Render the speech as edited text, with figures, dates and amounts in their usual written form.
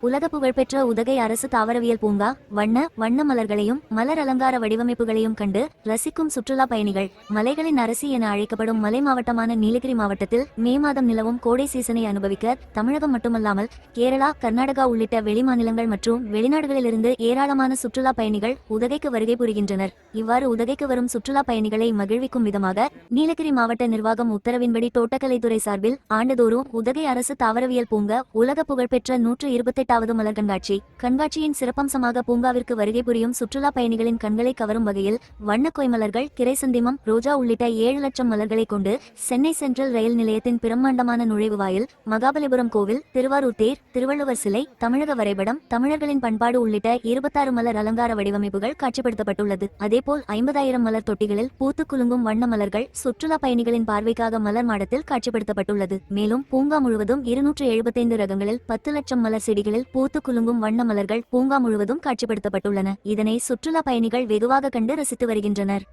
உலக புகழ்பெற்ற உதகை அரசு தாவரவியல் பூங்கா வண்ண மலர்களையும் மலர் அலங்கார வடிவமைப்புகளையும் கண்டு ரசிக்கும் சுற்றுலா பயணிகள். மலைகளின் அரசி என அழைக்கப்படும் மலை மாவட்டமான நீலகிரி மாவட்டத்தில் மே மாதம் நிலவும் கோடை சீசனை அனுபவிக்க தமிழகம் மட்டுமல்லாமல் கேரளா, கர்நாடகா உள்ளிட்ட வெளிமாநிலங்கள் மற்றும் வெளிநாடுகளிலிருந்து ஏராளமான சுற்றுலா பயணிகள் உதகைக்கு வருகை புரிகின்றனர். இவ்வாறு உதகைக்கு வரும் சுற்றுலா பயணிகளை மகிழ்விக்கும் விதமாக நீலகிரி மாவட்ட நிர்வாகம் உத்தரவின்படி தோட்டக்கலைத்துறை சார்பில் ஆண்டுதோறும் உதகை அரசு தாவரவியல் பூங்கா உலக புகழ்பெற்ற 128வது மலர் கண்காட்சியின் சிறப்பம்சமாக பூங்காவிற்கு வருகை புரியும் சுற்றுலா பயணிகளின் கண்களை கவரும் வகையில் வண்ண கொய்மலர்கள், கிரைசந்திமம், ரோஜா உள்ளிட்ட 7 லட்சம் மலர்களை கொண்டு சென்னை சென்ட்ரல் ரயில் நிலையத்தின் பிரம்மாண்டமான நுழைவு வாயில், மகாபலிபுரம் கோவில், திருவாரூர் தேர், திருவள்ளுவர் சிலை, தமிழக வரைபடம், தமிழர்களின் பண்பாடு உள்ளிட்ட 26 மலர் அலங்கார வடிவமைப்புகள் காட்சிப்படுத்தப்பட்டுள்ளது. அதேபோல் 50,000 மலர் தொட்டிகளில் பூத்து குலுங்கும் வண்ண மலர்கள் சுற்றுலா பயணிகளின் பார்வைக்காக மலர் மாடத்தில் காட்சிப்படுத்தப்பட்டுள்ளது. மேலும் பூங்கா முழுவதும் 275 ரகங்களில் 10 லட்சம் மலர் செடிகளில் பூத்து குலுங்கும் வண்ண மலர்கள் பூங்கா முழுவதும் காட்சிப்படுத்தப்பட்டுள்ளன. இதனை சுற்றுலா பயணிகள் வெகுவாக கண்டு ரசித்து வருகின்றனர்.